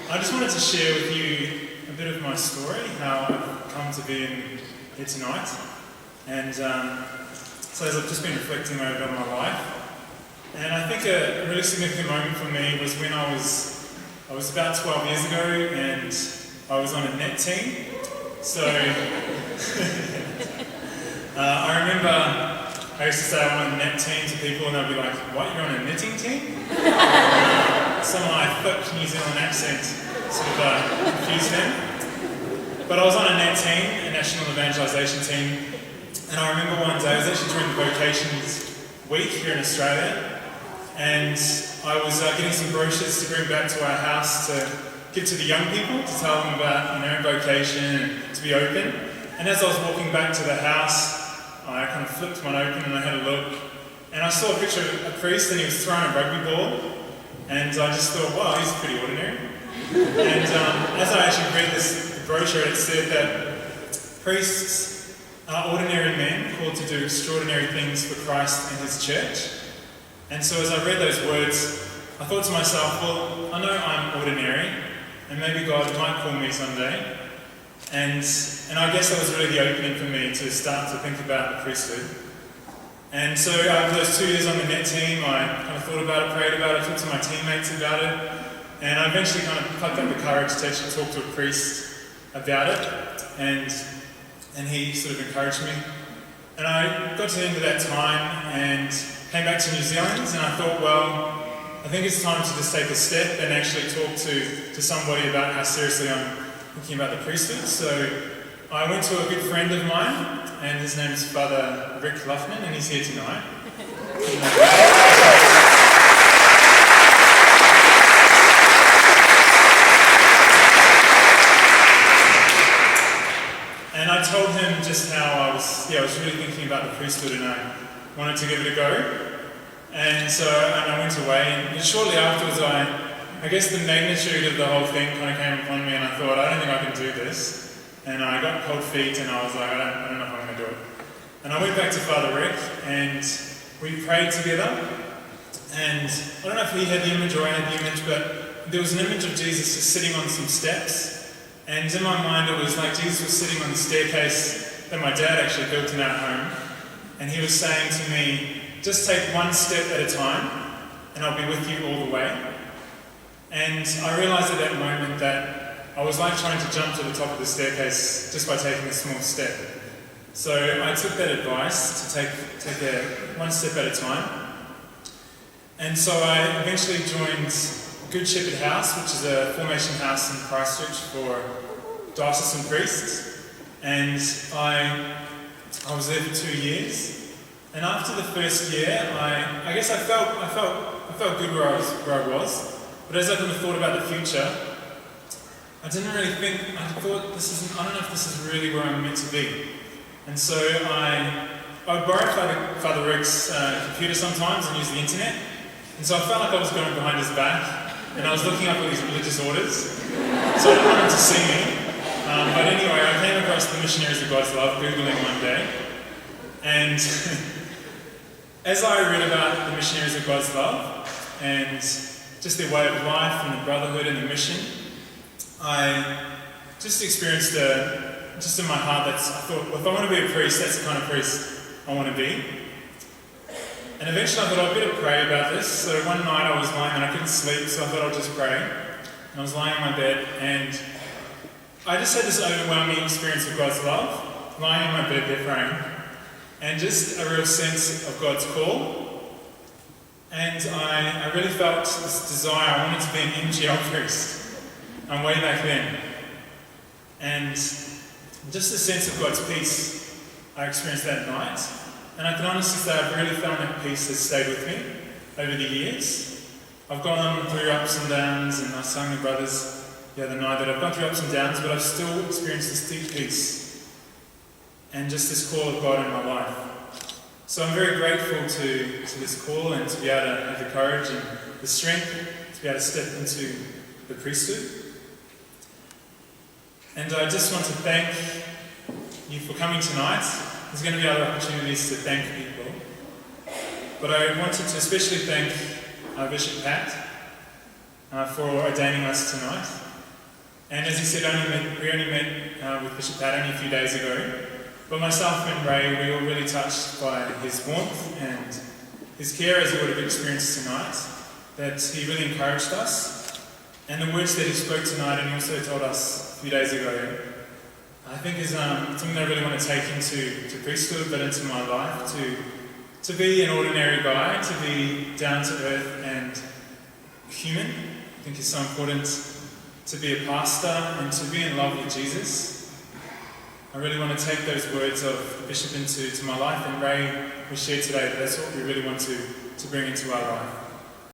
I just wanted to share with you a bit of my story, how I've come to be here tonight. And so as I've just been reflecting over my life, and I think a really significant moment for me was when I was about 12 years ago and I was on a net team. So I remember I used to say I'm on a net team to people and they'd be like, what, you're on a knitting team? Some of my thick New Zealand accent sort of confused them. But I was on a net team, a national evangelisation team, and I remember one day, I was actually during the Vocation week here in Australia, and I was getting some brochures to bring back to our house to give to the young people, to tell them about, Vocation and to be open. And as I was walking back to the house, I kind of flipped one open and I had a look, and I saw a picture of a priest and he was throwing a rugby ball, and I just thought, wow, he's pretty ordinary. And as I actually read this brochure, it said that priests are ordinary men called to do extraordinary things for Christ and his church. And so as I read those words, I thought to myself, well, I know I'm ordinary, and maybe God might call me someday. And I guess that was really the opening for me to start to think about the priesthood. And so over those 2 years on the net team, I kind of thought about it, prayed about it, talked to my teammates about it, and I eventually kind of plucked up the courage to actually talk to a priest about it, and he sort of encouraged me. And I got to the end of that time and came back to New Zealand, and I thought, well, I think it's time to just take a step and actually talk to somebody about how seriously I'm thinking about the priesthood. So I went to a good friend of mine, and his name is Father Rick Luffman, and he's here tonight. And I told him just how I was really thinking about the priesthood, and I wanted to give it a go. And so I went away, and shortly afterwards, I guess the magnitude of the whole thing kind of came upon me, and I thought, I don't think I can do this. And I got cold feet, and I was like, I don't know if I'm going to do it. And I went back to Father Rick, and we prayed together. And I don't know if he had the image or I had the image, but there was an image of Jesus just sitting on some steps. And in my mind, it was like Jesus was sitting on the staircase that my dad actually built in our home. And he was saying to me, just take one step at a time, and I'll be with you all the way. And I realised at that moment that I was like trying to jump to the top of the staircase just by taking a small step. So I took that advice to take one step at a time. And so I eventually joined Good Shepherd House, which is a formation house in Christchurch for diocesan priests. And I was there for 2 years. And after the first year, I guess I felt good where I was. But as I kind of thought about the future, I didn't really think, I thought I don't know if this is really where I'm meant to be. And so I would borrow Father Rick's computer sometimes and use the internet. And so I felt like I was going behind his back, and I was looking up all these religious orders. So I didn't want him to see me. But anyway, I came across the Missionaries of God's Love, Googling one day. And as I read about the Missionaries of God's Love, and just their way of life and the brotherhood and the mission, I just experienced just in my heart I thought, well, if I want to be a priest, that's the kind of priest I want to be. And eventually I thought, I'd better pray about this. So one night I was lying and I couldn't sleep, so I thought I'll just pray. And I was lying on my bed, and I just had this overwhelming experience of God's love, lying on my bed there praying, and just a real sense of God's call. And I really felt this desire. I wanted to be an MGL priest. Way back then. And just a sense of God's peace I experienced that night. And I can honestly say I've really found that peace has stayed with me over the years. I've gone through ups and downs, and I sang the brothers the other night that I've gone through ups and downs, but I've still experienced this deep peace and just this call of God in my life. So I'm very grateful to this call, and to be able to have the courage and the strength to be able to step into the priesthood. And I just want to thank you for coming tonight. There's going to be other opportunities to thank people. But I wanted to especially thank Bishop Pat for ordaining us tonight. And as he said, we only met with Bishop Pat only a few days ago. But myself and Ray, we were really touched by his warmth and his care, as he would have experienced tonight, that he really encouraged us. And the words that he spoke tonight, and he also told us a few days ago, I think is something that I really want to take into priesthood, but into my life, to be an ordinary guy, to be down to earth and human. I think it's so important to be a pastor and to be in love with Jesus. I really want to take those words of the Bishop into my life, and Ray, we shared today that that's what we really want to bring into our life.